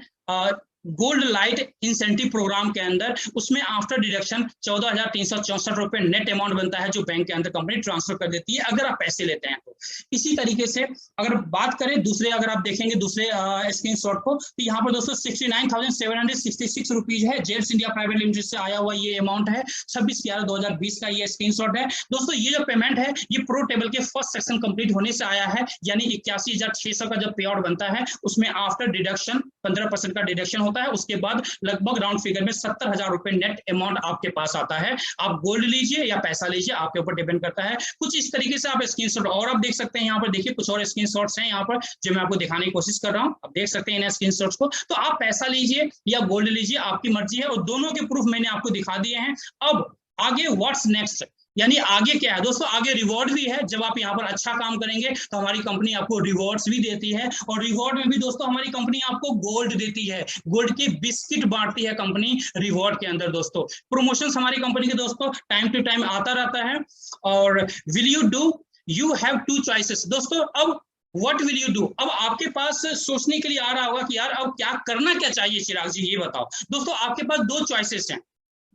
Speaker 1: गोल्ड लाइट इंसेंटिव प्रोग्राम के अंदर, उसमें आफ्टर डिडक्शन 14,364 रुपए नेट अमाउंट बनता है, जो बैंक के अंदर कंपनी ट्रांसफर कर देती है अगर आप पैसे लेते हैं तो। इसी तरीके से अगर बात करें दूसरे, अगर आप देखेंगे दूसरे स्क्रीनशॉट को, तो यहाँ पर दोस्तों 69,766 रुपीज है, जेल्स इंडिया प्राइवेट लिमिटेड से आया हुआ ये अमाउंट है। 26/11/2020 का ये स्क्रीनशॉट है दोस्तों। ये जो पेमेंट है, ये प्रो टेबल के फर्स्ट सेक्शन कंप्लीट होने से आया है, यानी 81,600 का जब पे आउट बनता है, उसमें आफ्टर डिडक्शन 15% का डिडक्शन होता है। उसके बाद लगभग राउंड फिगर में 70,000 रुपए नेट अमाउंट आपके पास आता है। आप गोल्ड लीजिए या पैसा लीजिए, आपके ऊपर डिपेंड करता है। कुछ इस तरीके से आप स्क्रीनशॉट और आप देख सकते हैं। यहाँ पर देखिए कुछ और स्क्रीनशॉट्स हैं यहाँ पर जो मैं आपको दिखाने की कोशिश कर रहा हूँ। आप देख सकते हैं इन स्क्रीनशॉट्स को। तो आप पैसा लीजिए या गोल्ड लीजिए, आपकी मर्जी है, और दोनों के प्रूफ मैंने आपको दिखा दिए हैं। अब आगे व्हाट्स नेक्स्ट, यानी आगे क्या है दोस्तों, आगे रिवॉर्ड भी है। जब आप यहाँ पर अच्छा काम करेंगे तो हमारी कंपनी आपको रिवॉर्ड्स भी देती है, और रिवॉर्ड में भी दोस्तों हमारी कंपनी आपको गोल्ड देती है। गोल्ड के बिस्किट बांटती है कंपनी रिवॉर्ड के अंदर दोस्तों। प्रमोशंस हमारी कंपनी के दोस्तों टाइम टू टाइम आता रहता है। और will you do, you have two choices दोस्तों। अब व्हाट विल यू डू, अब आपके पास सोचने के लिए आ रहा होगा कि यार अब क्या करना क्या चाहिए चिराग जी, ये बताओ। दोस्तों आपके पास दो चॉइसेस हैं,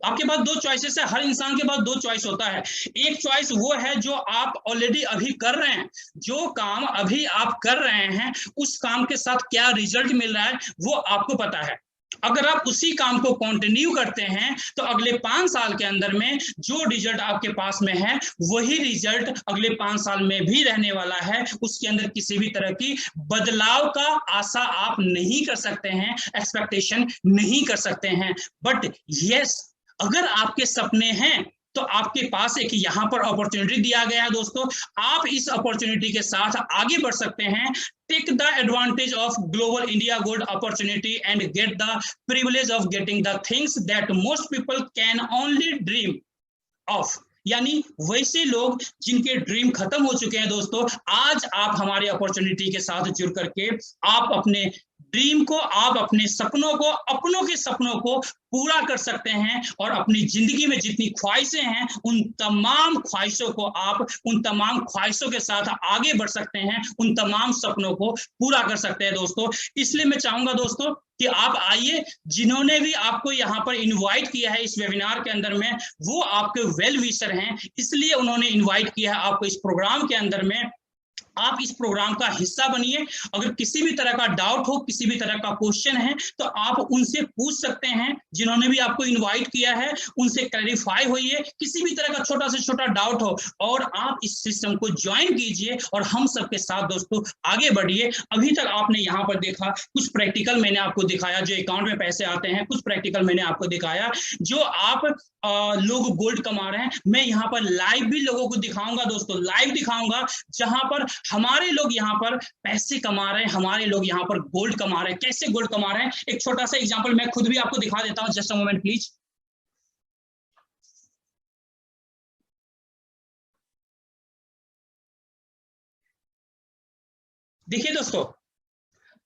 Speaker 1: आपके पास दो चॉइसेस है। हर इंसान के पास दो चॉइस होता है। एक चॉइस वो है जो आप ऑलरेडी अभी कर रहे हैं, जो काम अभी आप कर रहे हैं उस काम के साथ क्या रिजल्ट मिल रहा है वो आपको पता है। अगर आप उसी काम को कंटिन्यू करते हैं तो अगले 5 साल के अंदर में जो रिजल्ट आपके पास में है वही रिजल्ट अगले 5 साल में भी रहने वाला है। उसके अंदर किसी भी तरह की बदलाव का आशा आप नहीं कर सकते हैं, एक्सपेक्टेशन नहीं कर सकते हैं। बट यस, अगर आपके सपने हैं तो आपके पास एक यहाँ पर अपॉर्चुनिटी दिया गया है दोस्तों। आप इस अपॉर्चुनिटी के साथ आगे बढ़ सकते हैं। Take the advantage of Global India Gold opportunity and get the privilege of getting the things that most people can only dream of. यानी वैसे लोग जिनके ड्रीम खत्म हो चुके हैं दोस्तों, आज आप हमारी अपॉर्चुनिटी के साथ जुड़ करके आप अपने ड्रीम को, आप अपने सपनों को, अपनों के सपनों को पूरा कर सकते हैं। और अपनी जिंदगी में जितनी ख्वाहिशें हैं उन तमाम ख्वाहिशों को आप उन तमाम ख्वाहिशों के साथ आगे बढ़ सकते हैं, उन तमाम सपनों को पूरा कर सकते हैं दोस्तों। इसलिए मैं चाहूंगा दोस्तों कि आप आइए, जिन्होंने भी आपको यहाँ पर इनवाइट किया है इस वेबिनार के अंदर में वो आपके वेल विशर हैं, इसलिए उन्होंने इनवाइट किया है आपको इस प्रोग्राम के अंदर में। आप इस प्रोग्राम का हिस्सा बनिए। अगर किसी भी तरह का डाउट हो, किसी भी तरह का क्वेश्चन है तो आप उनसे पूछ सकते हैं। जिन्होंने भी आपको इनवाइट किया है उनसे क्लैरिफाई होइए, किसी भी तरह का छोटा से छोटा डाउट हो, और आप इस सिस्टम को ज्वाइन कीजिए और हम सबके साथ दोस्तों आगे बढ़िए। अभी तक आपने यहाँ पर देखा कुछ प्रैक्टिकल मैंने आपको दिखाया जो अकाउंट में पैसे आते हैं, कुछ प्रैक्टिकल मैंने आपको दिखाया जो आप लोग गोल्ड कमा रहे हैं। मैं यहाँ पर लाइव भी लोगों को दिखाऊंगा दोस्तों, लाइव दिखाऊंगा जहां पर हमारे लोग यहाँ पर पैसे कमा रहे हैं, हमारे लोग यहाँ पर गोल्ड कमा रहे हैं। कैसे गोल्ड कमा रहे हैं एक छोटा सा एग्जांपल मैं खुद भी आपको दिखा देता हूं। Just a moment please. देखिए दोस्तों,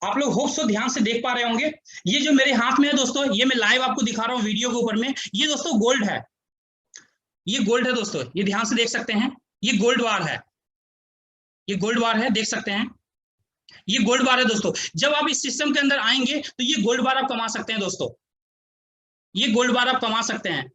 Speaker 1: आप लोग होप सो ध्यान से देख पा रहे होंगे। ये जो मेरे हाथ में है दोस्तों, ये मैं लाइव आपको दिखा रहा हूँ वीडियो के ऊपर में। ये दोस्तों गोल्ड है, ये गोल्ड है दोस्तों, ये ध्यान से देख सकते हैं। ये गोल्ड बार है, ये गोल्ड बार है, देख सकते हैं। ये गोल्ड बार है दोस्तों। जब आप इस सिस्टम के अंदर आएंगे तो ये गोल्ड बार आप कमा सकते हैं दोस्तों। ये गोल्ड बार आप कमा सकते हैं,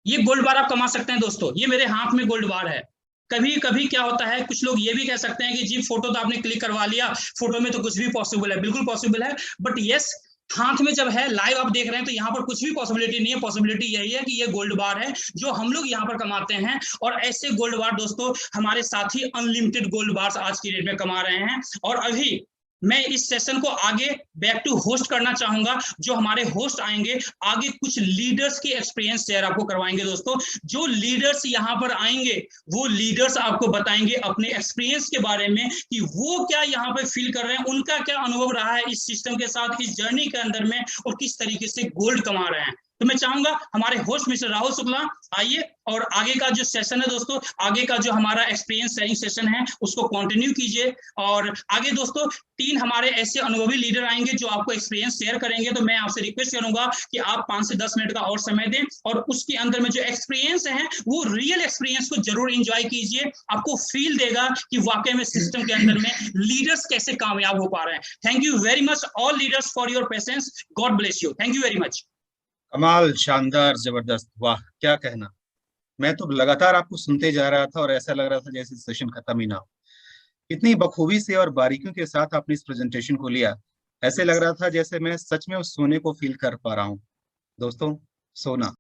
Speaker 1: ये गोल्ड बार आप कमा सकते हैं दोस्तों। ये मेरे हाथ में गोल्ड बार है। कभी कभी क्या होता है, कुछ लोग ये भी कह सकते हैं कि जी फोटो तो आपने क्लिक करवा लिया, फोटो में तो कुछ भी पॉसिबल है। बिल्कुल पॉसिबल है, बट यस, हाथ में जब है, लाइव आप देख रहे हैं तो यहाँ पर कुछ भी पॉसिबिलिटी नहीं है। पॉसिबिलिटी यही है कि ये गोल्ड बार है जो हम लोग यहाँ पर कमाते हैं। और ऐसे गोल्ड बार दोस्तों हमारे साथी अनलिमिटेड गोल्ड बार आज की डेट में कमा रहे हैं। और अभी मैं इस सेशन को आगे बैक टू होस्ट करना चाहूंगा। जो हमारे होस्ट आएंगे आगे कुछ लीडर्स की एक्सपीरियंस शेयर आपको करवाएंगे दोस्तों। जो लीडर्स यहाँ पर आएंगे वो लीडर्स आपको बताएंगे अपने एक्सपीरियंस के बारे में कि वो क्या यहाँ पर फील कर रहे हैं, उनका क्या अनुभव रहा है इस सिस्टम के साथ, इस जर्नी के अंदर में, और किस तरीके से गोल्ड कमा रहे हैं। तो मैं चाहूंगा हमारे होस्ट मिस्टर राहुल शुक्ला आइए और आगे का जो सेशन है दोस्तों, आगे का जो हमारा एक्सपीरियंस शेयरिंग सेशन है उसको कंटिन्यू कीजिए। और आगे दोस्तों 3 हमारे ऐसे अनुभवी लीडर आएंगे जो आपको एक्सपीरियंस शेयर करेंगे। तो मैं आपसे रिक्वेस्ट करूंगा कि आप 5 से 10 मिनट का और समय दें और उसके अंदर में जो एक्सपीरियंस है वो रियल एक्सपीरियंस को जरूर एंजॉय कीजिए। आपको फील देगा कि वाकई में सिस्टम के अंदर में लीडर्स कैसे कामयाब हो पा रहे हैं। Thank you very much all leaders for your patience. God bless you. Thank you very much.
Speaker 2: कमाल, शानदार, जबरदस्त, वाह क्या कहना। मैं तो लगातार आपको सुनते जा रहा था और ऐसा लग रहा था जैसे सेशन खत्म ही ना हो। इतनी बखूबी से और बारीकियों के साथ आपने इस प्रेजेंटेशन को लिया, ऐसे लग रहा था जैसे मैं सच में उस सोने को फील कर पा रहा हूँ। दोस्तों, सोना